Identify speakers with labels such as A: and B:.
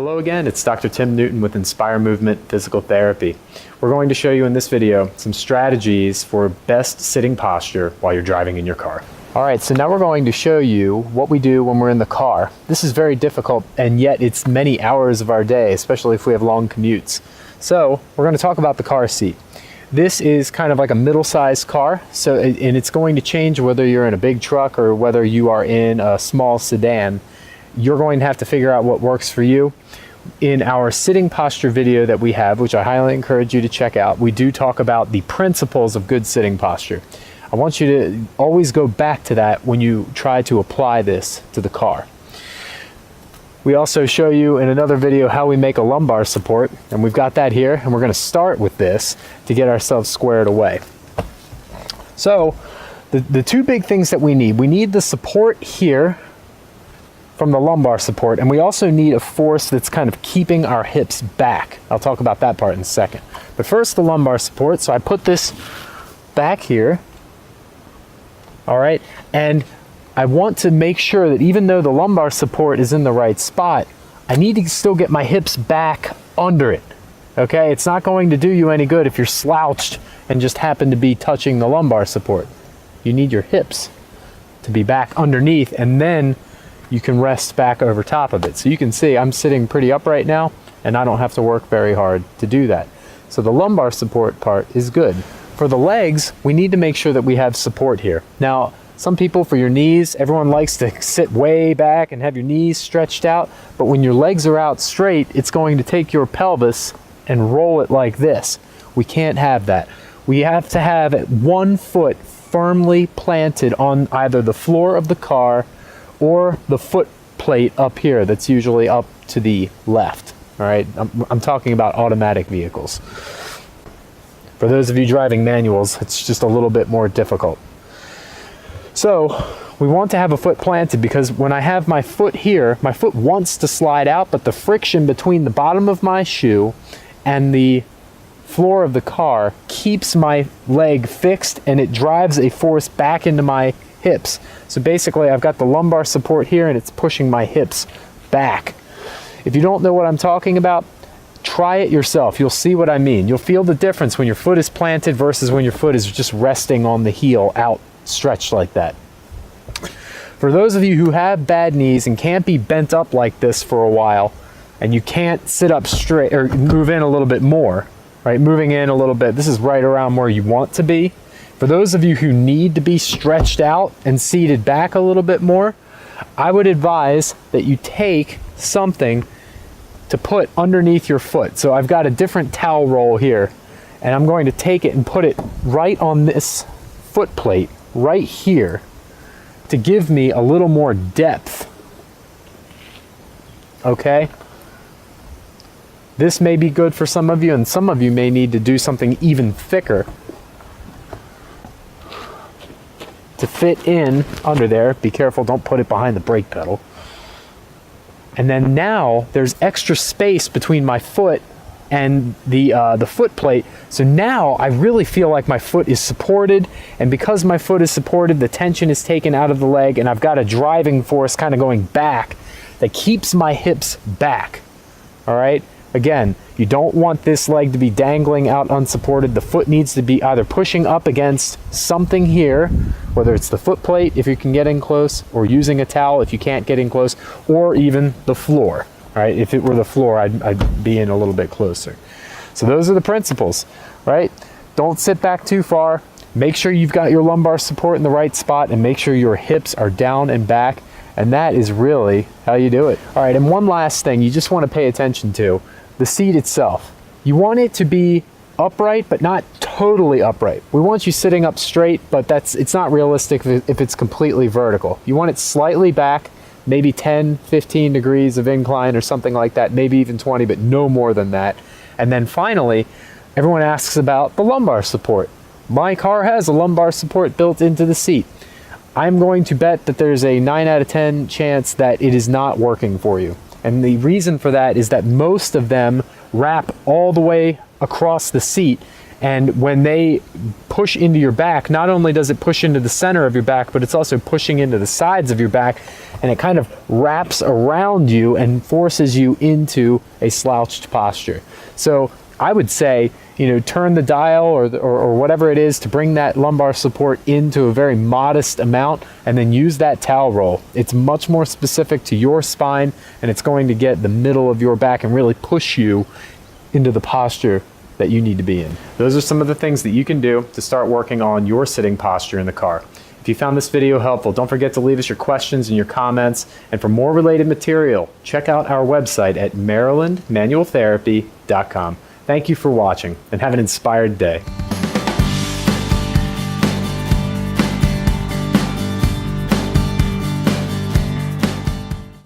A: Hello again, it's Dr. Tim Newton with Inspire Movement Physical Therapy. We're going to show you in this video some strategies for best sitting posture while you're driving in your car. Alright, so now we're going to show you what we do when we're in the car. This is very difficult, and yet it's many hours of our day, especially if we have long commutes. So we're going to talk about the car seat. This is kind of like a middle-sized car, and it's going to change whether you're in a big truck or whether you are in a small sedan. You're going to have to figure out what works for you. In our sitting posture video that we have, which I highly encourage you to check out, we do talk about the principles of good sitting posture. I want you to always go back to that when you try to apply this to the car. We also show you in another video how we make a lumbar support, and we've got that here, and we're going to start with this to get ourselves squared away. So the two big things that we need the support here from the lumbar support, and we also need a force that's kind of keeping our hips back. I'll talk about that part in a second. But first, the lumbar support. So I put this back here, all right, and I want to make sure that even though the lumbar support is in the right spot, I need to still get my hips back under it, okay? It's not going to do you any good if you're slouched and just happen to be touching the lumbar support. You need your hips to be back underneath, and then you can rest back over top of it. So you can see I'm sitting pretty upright now, and I don't have to work very hard to do that. So the lumbar support part is good. For the legs, we need to make sure that we have support here. Now, some people, for your knees, everyone likes to sit way back and have your knees stretched out, but when your legs are out straight, it's going to take your pelvis and roll it like this. We can't have that. We have to have one foot firmly planted on either the floor of the car or the foot plate up here that's usually up to the left. All right, I'm talking about automatic vehicles. For those of you driving manuals, it's just a little bit more difficult. So we want to have a foot planted because when I have my foot here, my foot wants to slide out, but the friction between the bottom of my shoe and the floor of the car keeps my leg fixed, and it drives a force back into my hips. So basically I've got the lumbar support here, and it's pushing my hips back. If you don't know what I'm talking about, try it yourself. You'll see what I mean. You'll feel the difference when your foot is planted versus when your foot is just resting on the heel out stretched like that. For those of you who have bad knees and can't be bent up like this for a while, and you can't sit up straight or move in a little bit more, right? Moving in a little bit, this is right around where you want to be. For those of you who need to be stretched out and seated back a little bit more, I would advise that you take something to put underneath your foot. So I've got a different towel roll here, and I'm going to take it and put it right on this foot plate right here to give me a little more depth. Okay? This may be good for some of you, and some of you may need to do something even thicker to fit in under there. Be careful, don't put it behind the brake pedal. And then now there's extra space between my foot and the foot plate. So now I really feel like my foot is supported, and because my foot is supported, the tension is taken out of the leg, and I've got a driving force kind of going back that keeps my hips back. All right? Again, you don't want this leg to be dangling out unsupported. The foot needs to be either pushing up against something here, whether it's the foot plate if you can get in close, or using a towel if you can't get in close, or even the floor. All right, if it were the floor, I'd be in a little bit closer. So those are the principles, right? Don't sit back too far. Make sure you've got your lumbar support in the right spot, and make sure your hips are down and back. And that is really how you do it. All right, and one last thing you just want to pay attention to. The seat itself. You want it to be upright, but not totally upright. We want you sitting up straight, but it's not realistic if it's completely vertical. You want it slightly back, maybe 10, 15 degrees of incline or something like that, maybe even 20, but no more than that. And then finally, everyone asks about the lumbar support. My car has a lumbar support built into the seat. I'm going to bet that there's a 9 out of 10 chance that it is not working for you. And the reason for that is that most of them wrap all the way across the seat, and when they push into your back, not only does it push into the center of your back, but it's also pushing into the sides of your back, and it kind of wraps around you and forces you into a slouched posture. So I would say, turn the dial or whatever it is to bring that lumbar support into a very modest amount, and then use that towel roll. It's much more specific to your spine, and it's going to get the middle of your back and really push you into the posture that you need to be in. Those are some of the things that you can do to start working on your sitting posture in the car. If you found this video helpful, don't forget to leave us your questions and your comments. And for more related material, check out our website at marylandmanualtherapy.com. Thank you for watching, and have an inspired day.